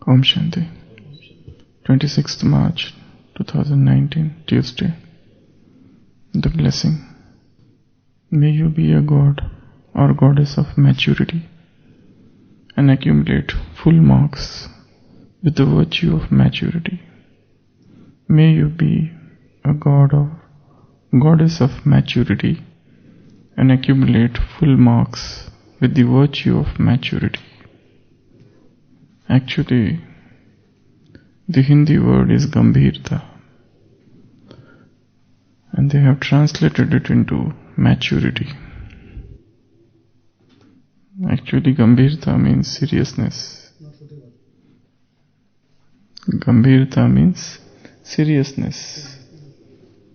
Om Shanti. 26th March 2019, Tuesday. The blessing. May you be a god or goddess of maturity and accumulate full marks with the virtue of maturity. May you be a god or goddess of maturity and accumulate full marks with the virtue of maturity. Actually, the Hindi word is Gambhirta, and they have translated it into maturity. Actually, Gambhirta means seriousness. Gambhirta means seriousness.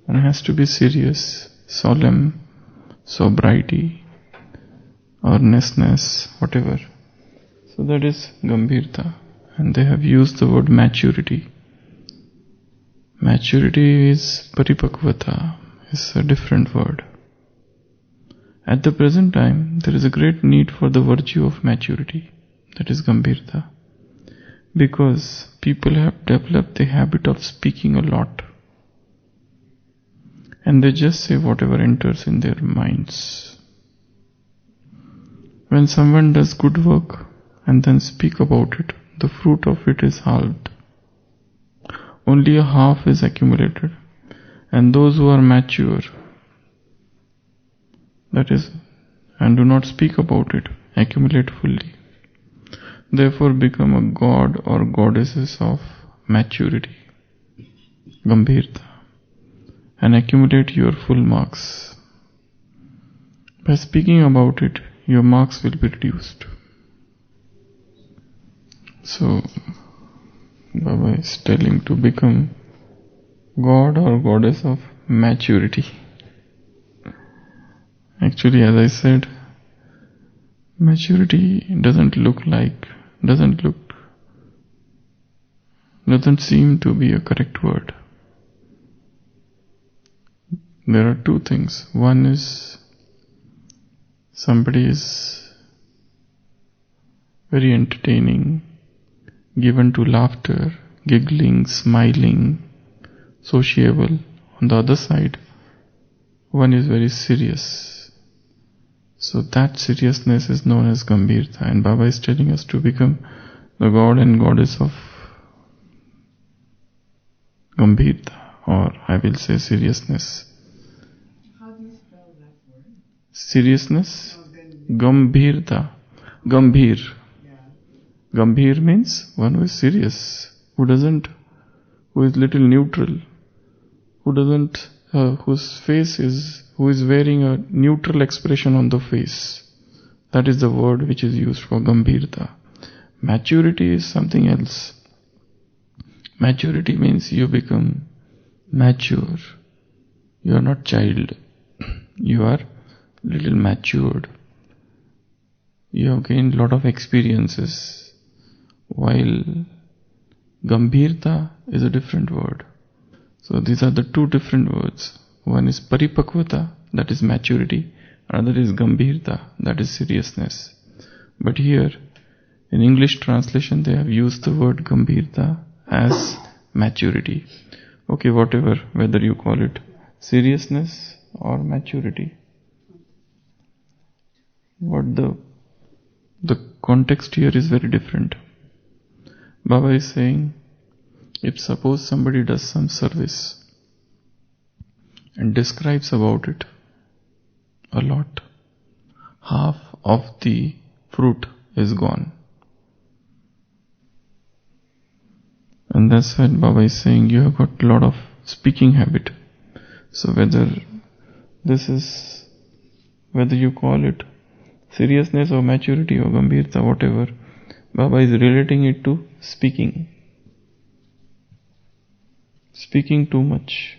One has to be serious, solemn, sobriety, earnestness, whatever. So that is Gambhirta. And they have used the word maturity. Maturity is Paripakvata, is a different word. At the present time, there is a great need for the virtue of maturity, that is Gambhirta, because people have developed the habit of speaking a lot, and they just say whatever enters in their minds. When someone does good work and then speak about it, the fruit of it is halved. Only a half is accumulated, and those who are mature, that is, and do not speak about it, accumulate fully. Therefore become a god or goddesses of maturity, Gambhirta, and accumulate your full marks. By speaking about it, your marks will be reduced. So, Baba is telling to become god or goddess of maturity. Actually, as I said, maturity doesn't seem to be a correct word. There are two things. One is somebody is very entertaining, given to laughter, giggling, smiling, sociable. On the other side, one is very serious. So that seriousness is known as Gambhirta, and Baba is telling us to become the god and goddess of Gambhirta, or I will say seriousness. How do you spell that word? Seriousness? Gambhirta. Gambhir. Yeah. Gambhir means one who is serious, who is little neutral, who is wearing a neutral expression on the face. That is the word which is used for Gambhirta. Maturity is something else. Maturity means you become mature. You are not child. You are little matured. You have gained lot of experiences. While Gambhirta is a different word. So these are the two different words. One is Paripakvata, that is maturity. Another is Gambhirta, that is seriousness. But here, in English translation, they have used the word Gambhirta as maturity. Okay, whatever, whether you call it seriousness or maturity. What the context here is very different. Baba is saying, if suppose somebody does some service and describes about it a lot, half of the fruit is gone. And that's why Baba is saying you have got a lot of speaking habit. So whether you call it seriousness or maturity or Gambhirta, whatever, Baba is relating it to speaking. Speaking too much.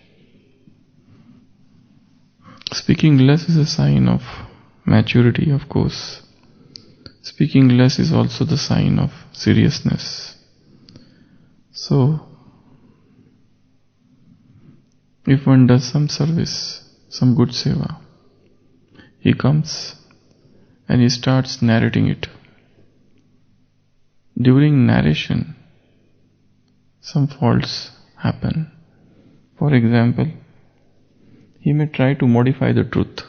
Speaking less is a sign of maturity, of course. Speaking less is also the sign of seriousness. So, if one does some service, some good seva, he comes and he starts narrating it. During narration, some faults happen. For example, he may try to modify the truth.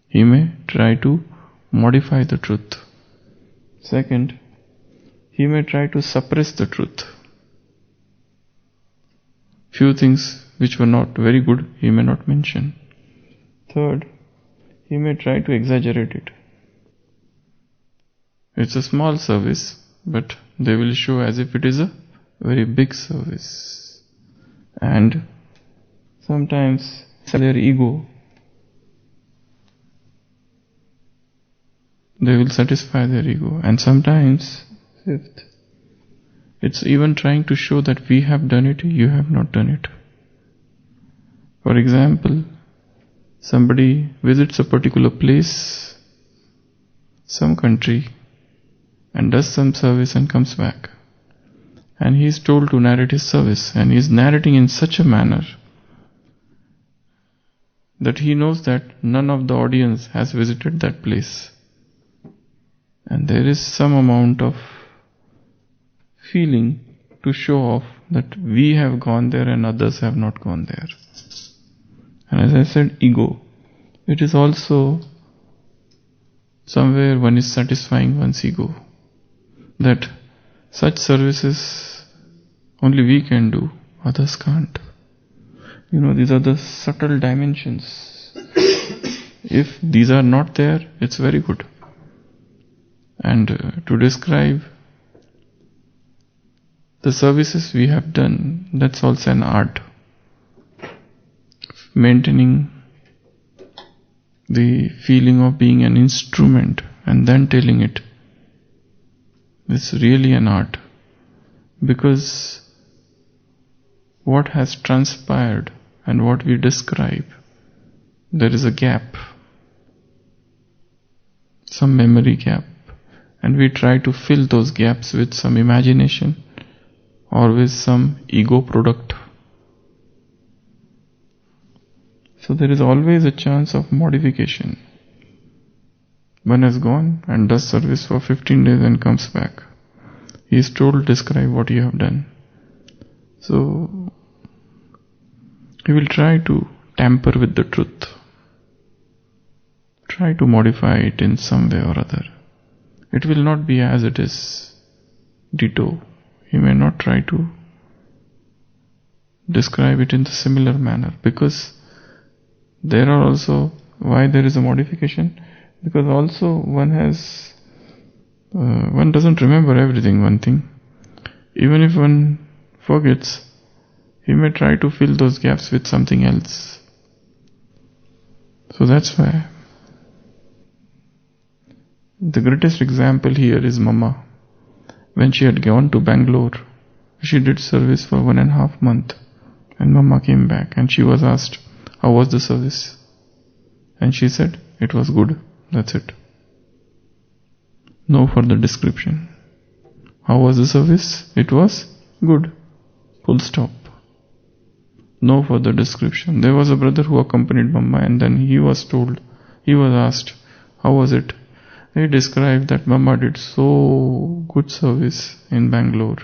He may try to modify the truth. Second, he may try to suppress the truth. Few things which were not very good, he may not mention. Third, he may try to exaggerate it. It's a small service, but they will show as if it is a very big service. And sometimes their ego, they will satisfy their ego. And sometimes, fifth, it's even trying to show that we have done it, you have not done it. For example, somebody visits a particular place, some country, and does some service and comes back. And he is told to narrate his service, and he is narrating in such a manner that he knows that none of the audience has visited that place. And there is some amount of feeling to show off that we have gone there and others have not gone there. And as I said, ego. It is also somewhere one is satisfying one's ego. That such services only we can do, others can't. These are the subtle dimensions. If these are not there, it's very good. And to describe the services we have done, that's also an art. Maintaining the feeling of being an instrument and then telling it. It's really an art. Because what has transpired and what we describe, there is a gap. Some memory gap. And we try to fill those gaps with some imagination or with some ego product. So there is always a chance of modification. One has gone and does service for 15 days and comes back. He is told, describe what you have done. So he will try to tamper with the truth. Try to modify it in some way or other. It will not be as it is, ditto. He may not try to describe it in the similar manner, because there are also, why there is a modification? Because also one doesn't remember everything, one thing. Even if one forgets, he may try to fill those gaps with something else. So that's why the greatest example here is Mama. When she had gone to Bangalore, she did service for 1.5 months, and Mama came back and she was asked, how was the service? And she said, it was good, that's it. No further description. How was the service? It was good, full stop. No further description. There was a brother who accompanied Mama, and then he was asked, how was it? He described that Mama did so good service in Bangalore.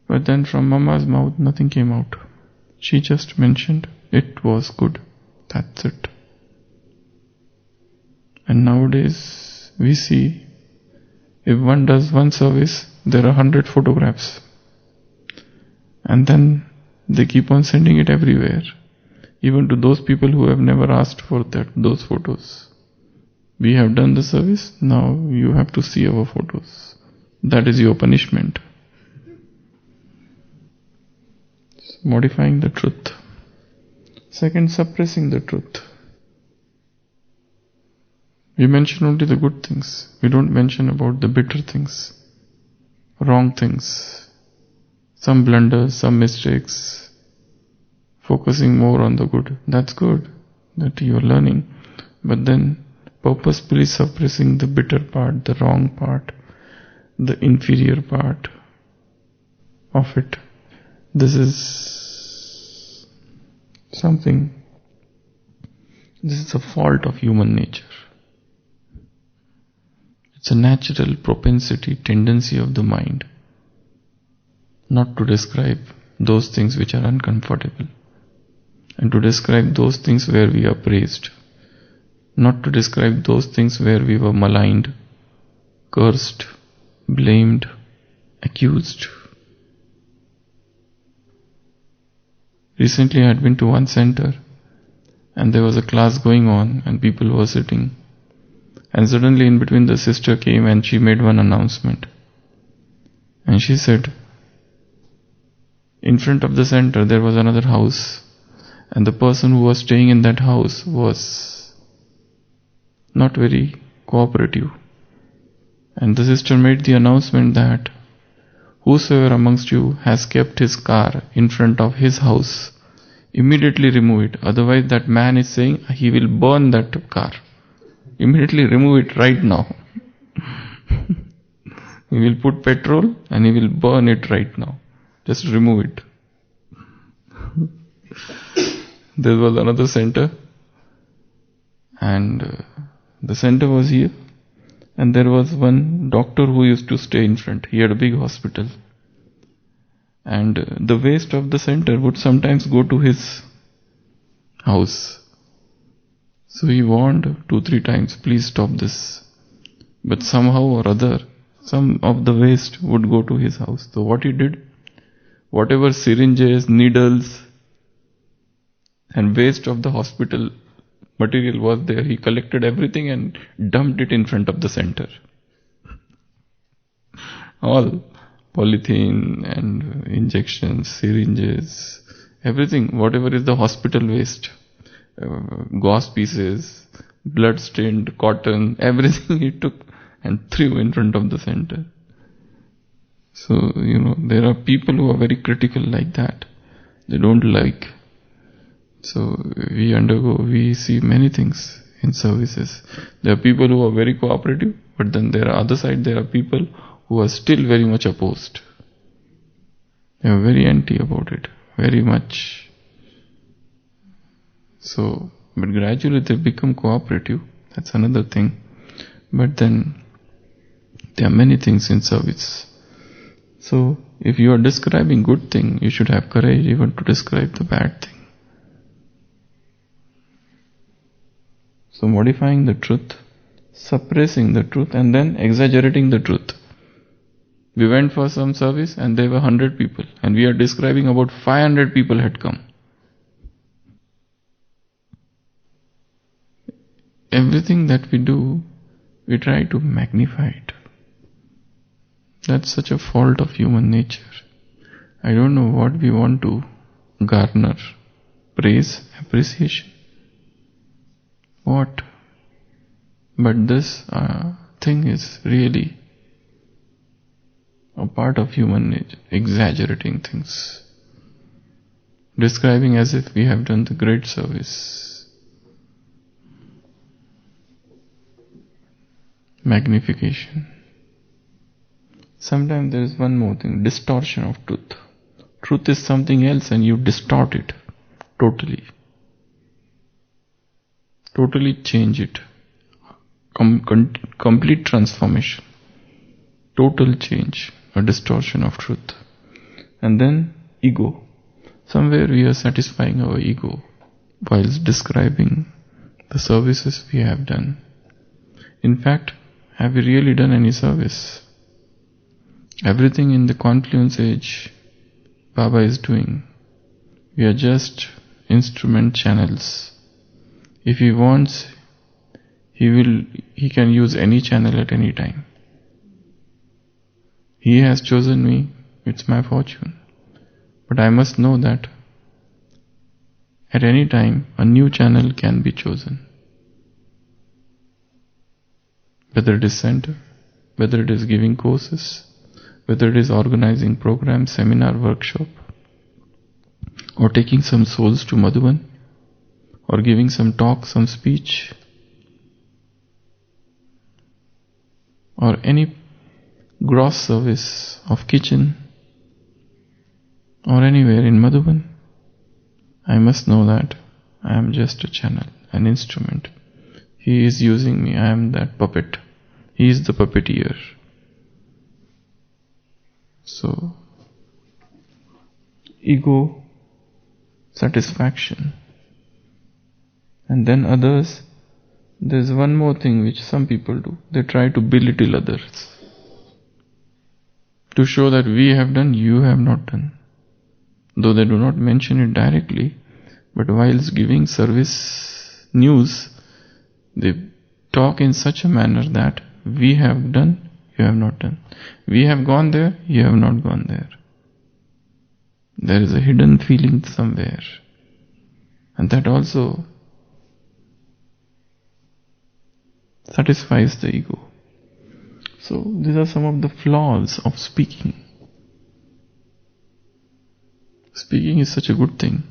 But then from Mama's mouth nothing came out. She just mentioned it was good. That's it. And nowadays we see, if one does one service, there are 100 photographs. And then they keep on sending it everywhere. Even to those people who have never asked for those photos. We have done the service, now you have to see our photos. That is your punishment. Modifying the truth. Second, suppressing the truth. We mention only the good things. We don't mention about the bitter things, wrong things, some blunders, some mistakes. Focusing more on the good. That's good, that you are learning. But then purposefully suppressing the bitter part, the wrong part, the inferior part of it. This is something, this is a fault of human nature. It's a natural propensity, tendency of the mind not to describe those things which are uncomfortable, and to describe those things where we are praised, not to describe those things where we were maligned, cursed, blamed, accused. Recently I had been to one center, and there was a class going on and people were sitting, and suddenly in between the sister came and she made one announcement, and she said, in front of the center there was another house, and the person who was staying in that house was not very cooperative, and the sister made the announcement that whosoever amongst you has kept his car in front of his house, immediately remove it, otherwise that man is saying he will burn that car. Immediately remove it right now. He will put petrol and he will burn it right now. Just remove it. There was another center, and the center was here, and there was one doctor who used to stay in front. He had a big hospital, and the waste of the center would sometimes go to his house. So he warned 2-3 times, please stop this. But somehow or other, some of the waste would go to his house. So what he did, whatever syringes, needles and waste of the hospital material was there, he collected everything and dumped it in front of the center. All polythene and injections, syringes, everything, whatever is the hospital waste, gauze pieces, blood-stained cotton, everything he took and threw in front of the center. So, there are people who are very critical like that. They don't like. So, we see many things in services. There are people who are very cooperative, but then there are other side, there are people who are still very much opposed. They are very anti about it, very much. So, but gradually they become cooperative. That's another thing. But then there are many things in service. So, if you are describing good thing, you should have courage even to describe the bad thing. So, modifying the truth, suppressing the truth, and then exaggerating the truth. We went for some service and there were 100 people, and we are describing about 500 people had come. Everything that we do, we try to magnify it. That's such a fault of human nature. I don't know what we want to garner. Praise, appreciation. What? But this thing is really a part of human nature, exaggerating things. Describing as if we have done the great service. Magnification. Sometimes there is one more thing, distortion of truth. Truth is something else and you distort it totally. Totally change it. Complete transformation. Total change, a distortion of truth. And then ego. Somewhere we are satisfying our ego whilst describing the services we have done. In fact, have we really done any service? Everything in the confluence age Baba is doing, we are just instrument channels. If he wants, he can use any channel at any time. He has chosen me, it's my fortune. But I must know that at any time a new channel can be chosen. Whether it is center, whether it is giving courses, whether it is organizing program, seminar, workshop, or taking some souls to Madhuban, or giving some talk, some speech, or any gross service of kitchen, or anywhere in Madhuban, I must know that I am just a channel, an instrument. He is using me, I am that puppet He is the puppeteer. So, ego, satisfaction. And then others, there's one more thing which some people do. They try to belittle others. To show that we have done, you have not done. Though they do not mention it directly, but whilst giving service news, they talk in such a manner that we have done, you have not done. We have gone there, you have not gone there. There is a hidden feeling somewhere. And that also satisfies the ego. So these are some of the flaws of speaking. Speaking is such a good thing,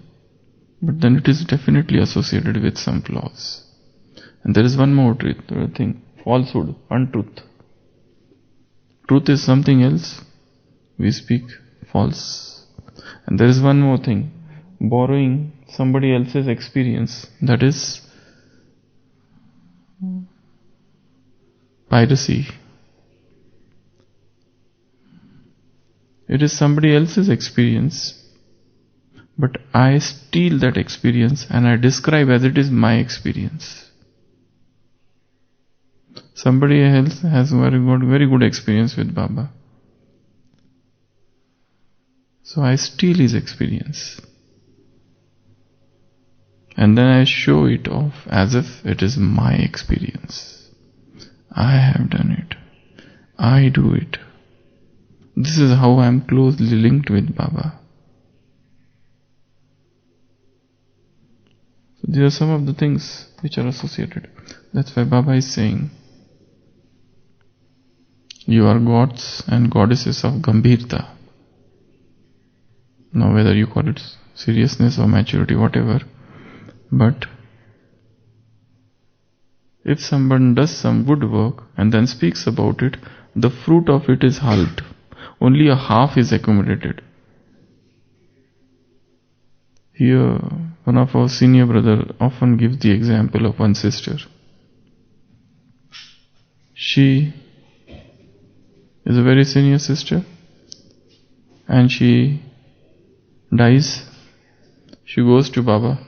but then it is definitely associated with some flaws. And there is one more thing, falsehood, untruth. Truth is something else, we speak false. And there is one more thing, borrowing somebody else's experience, that is piracy. It is somebody else's experience, but I steal that experience and I describe as it is my experience. Somebody else has very good experience with Baba. So I steal his experience. And then I show it off as if it is my experience. I have done it. I do it. This is how I am closely linked with Baba. So these are some of the things which are associated. That's why Baba is saying, you are gods and goddesses of Gambhirta. Now whether you call it seriousness or maturity, whatever, but if someone does some good work and then speaks about it, the fruit of it is halved. Only a half is accumulated. Here, one of our senior brother often gives the example of one sister. She is a very senior sister and she dies. She goes to Baba,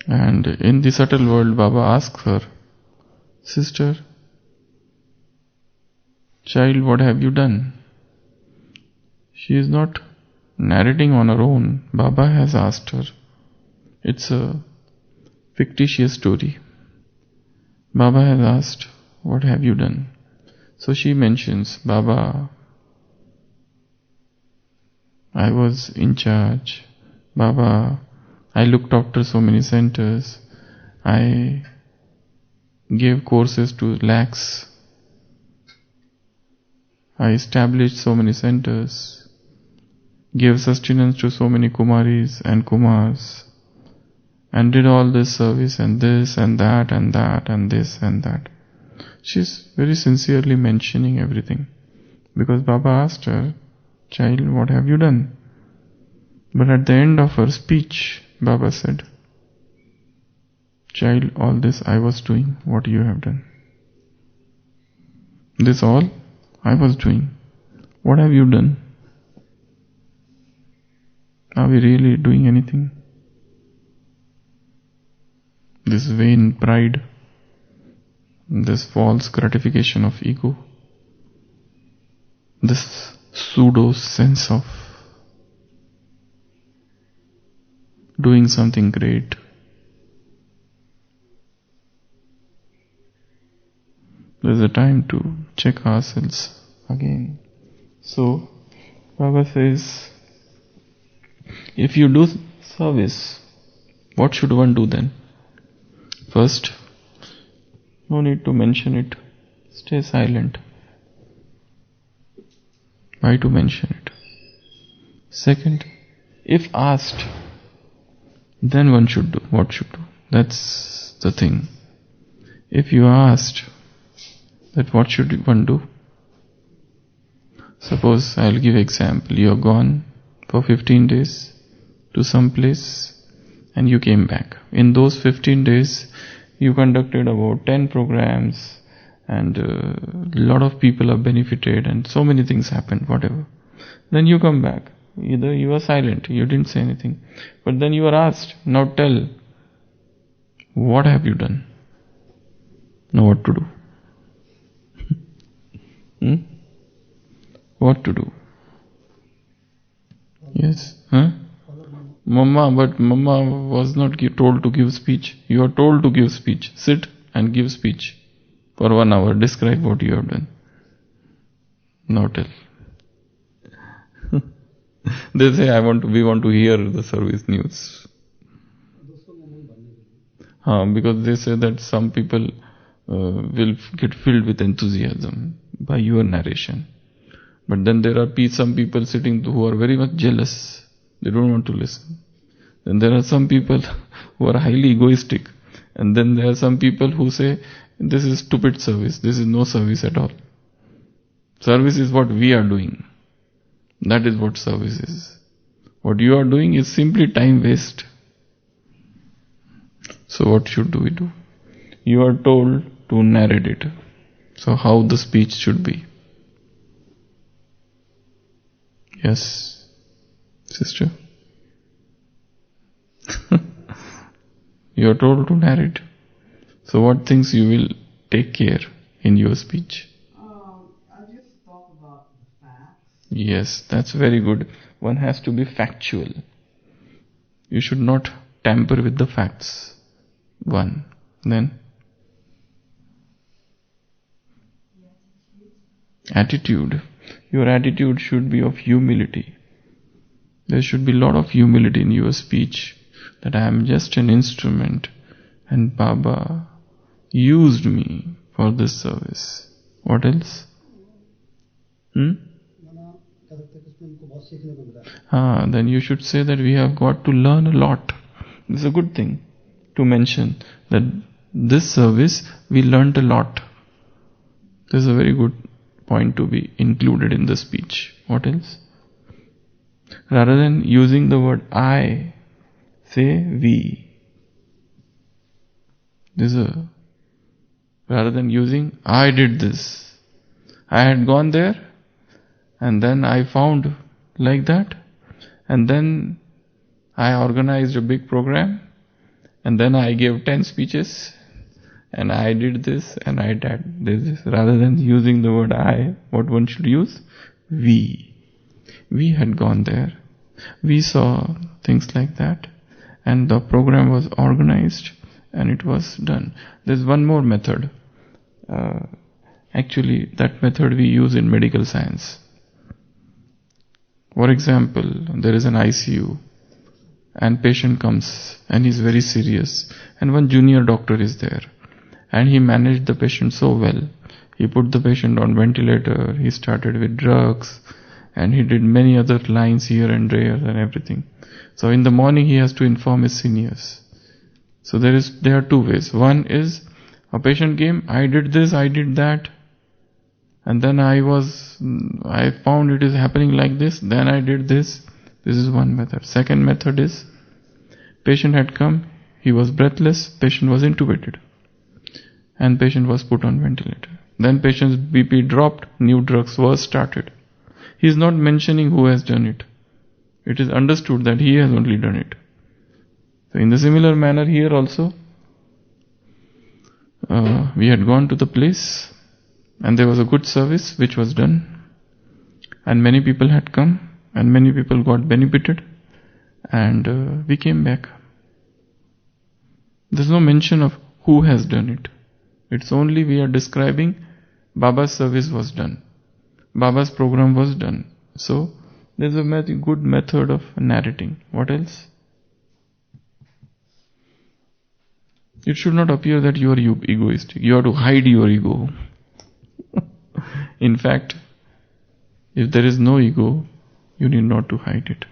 and in the subtle world Baba asks her, sister, child, what have you done? She is not narrating on her own. Baba has asked her. It's a fictitious story. Baba has asked, what have you done? So she mentions, Baba, I was in charge. Baba, I looked after so many centers. I gave courses to lakhs. I established so many centers. Gave sustenance to so many Kumaris and Kumars. And did all this service and this and that and that and this and that. She's very sincerely mentioning everything. Because Baba asked her, child, what have you done? But at the end of her speech, Baba said, child, all this I was doing, what you have done. This all I was doing. What have you done? Are we really doing anything? This vain pride, this false gratification of ego, this pseudo sense of doing something great. There's a time to check ourselves again. So, Baba says, if you do service, what should one do then? First, no need to mention it. Stay silent. Why to mention it? Second, if asked, then one should do. What should do? That's the thing. If you are asked that what should one do? Suppose I'll give example. You are gone for 15 days to some place and you came back. In those 15 days, you conducted about 10 programs and a lot of people are benefited and so many things happened, whatever. Then you come back. Either you are silent, you didn't say anything. But then you are asked, now tell, what have you done? Now what to do? What to do? Yes? Huh? But Mama was not told to give speech. You are told to give speech. Sit and give speech for 1 hour. Describe what you have done. Now tell. They say, we want to hear the service news. Because they say that some people will get filled with enthusiasm by your narration. But then there are some people sitting who are very much jealous. They don't want to listen. Then there are some people who are highly egoistic. And then there are some people who say, this is stupid service. This is no service at all. Service is what we are doing. That is what service is. What you are doing is simply time waste. So what should we do? You are told to narrate it. So how the speech should be? Yes, sister. You are told to narrate. So what things you will take care in your speech? I just talk about the facts. Yes, that's very good. One has to be factual. You should not tamper with the facts. One. Then? Attitude. Your attitude should be of humility. There should be a lot of humility in your speech. That I am just an instrument and Baba used me for this service. What else? Then you should say that we have got to learn a lot. It's a good thing to mention that this service we learnt a lot. This is a very good point to be included in the speech. What else? Rather than using the word I, say we. Rather than using I did this. I had gone there and then I found like that and then I organized a big program and then I gave 10 speeches and I did this and I did this. Rather than using the word I, what one should use? We. We had gone there. We saw things like that and the program was organized and it was done. There's one more method. Actually, that method we use in medical science. For example, there is an ICU and patient comes and he's very serious and one junior doctor is there and he managed the patient so well. He put the patient on ventilator, he started with drugs and he did many other lines here and there and everything. So in the morning he has to inform his seniors. So there are two ways. One is a patient came, I did this, I did that, and then I found it is happening like this, then I did this. This is one method. Second method is patient had come, he was breathless, patient was intubated and patient was put on ventilator. Then patient's BP dropped, new drugs were started. He is not mentioning who has done it. It is understood that he has only done it. So in the similar manner here also, we had gone to the place and there was a good service which was done and many people had come and many people got benefited and we came back. There's no mention of who has done it. It's only we are describing Baba's service was done. Baba's program was done. So there's a good method of narrating. What else? It should not appear that you are egoistic. You have to hide your ego. In fact, if there is no ego, you need not to hide it.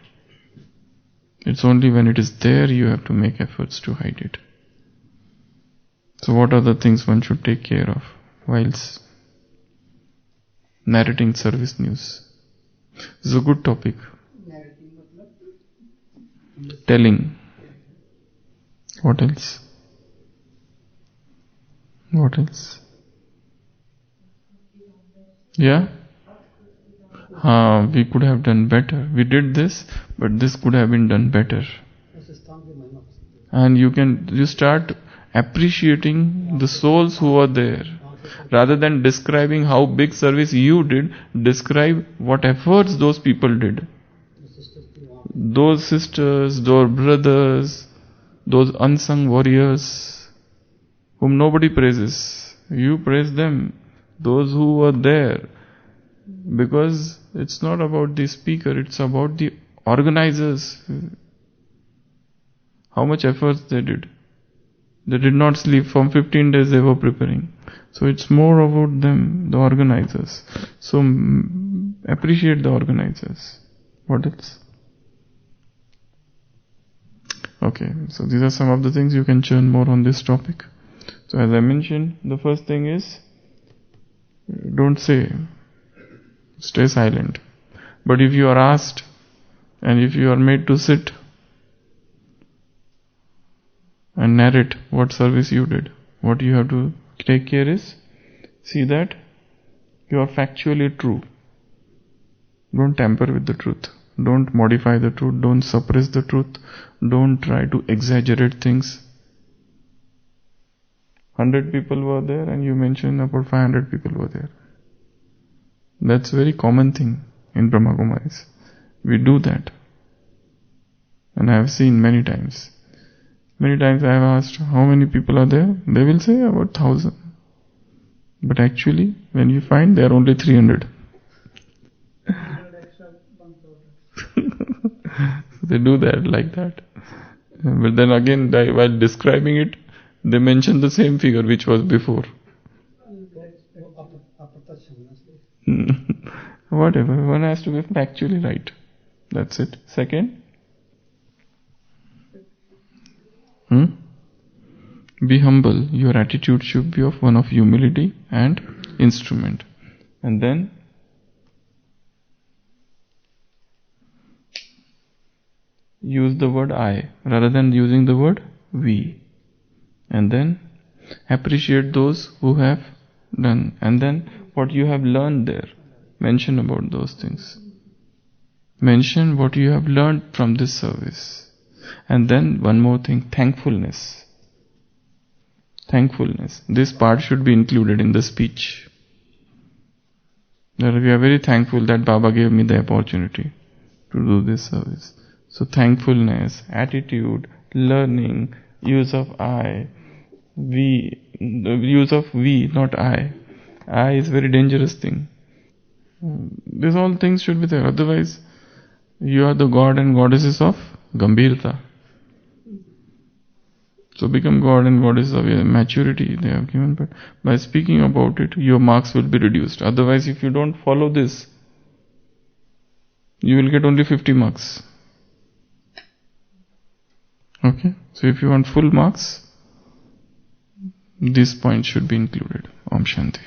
It's only when it is there you have to make efforts to hide it. So what are the things one should take care of whilst narrating service news? This is a good topic. Telling. What else? What else? Yeah? We could have done better. We did this, but this could have been done better. And you start appreciating the souls who are there. Rather than describing how big service you did, describe what efforts those people did. Those sisters, those brothers, those unsung warriors whom nobody praises. You praise them, those who were there. Because it's not about the speaker, it's about the organizers. How much efforts they did. They did not sleep. From 15 days they were preparing. So it's more about them, the organizers. So appreciate the organizers. What else? Okay, so these are some of the things you can churn more on this topic. So as I mentioned, the first thing is, don't say, stay silent. But if you are asked, and if you are made to sit and narrate what service you did, what you have to take care is, see that you are factually true. Don't tamper with the truth. Don't modify the truth. Don't suppress the truth. Don't try to exaggerate things. 100 people were there and you mentioned about 500 people were there. That's a very common thing in Brahma Kumaris. We do that. And I have seen many times. Many times I have asked how many people are there. They will say about 1,000. But actually, when you find there are only 300. They do that like that. But then again, while describing it, they mention the same figure which was before. Whatever, one has to be factually right. That's it. Second, be humble. Your attitude should be of one of humility and instrument. And then, use the word I rather than using the word we. And then, appreciate those who have done. And then, what you have learned there. Mention about those things. Mention what you have learned from this service. And then, one more thing, thankfulness. Thankfulness. This part should be included in the speech. That we are very thankful that Baba gave me the opportunity to do this service. So thankfulness, attitude, learning, use of I, we, the use of we, not I. I is a very dangerous thing. These all things should be there. Otherwise, you are the god and goddesses of Gambhirta. So become god and goddess of maturity they have given. But by speaking about it, your marks will be reduced. Otherwise, if you don't follow this, you will get only 50 marks. Okay? So if you want full marks, this point should be included. Om Shanti.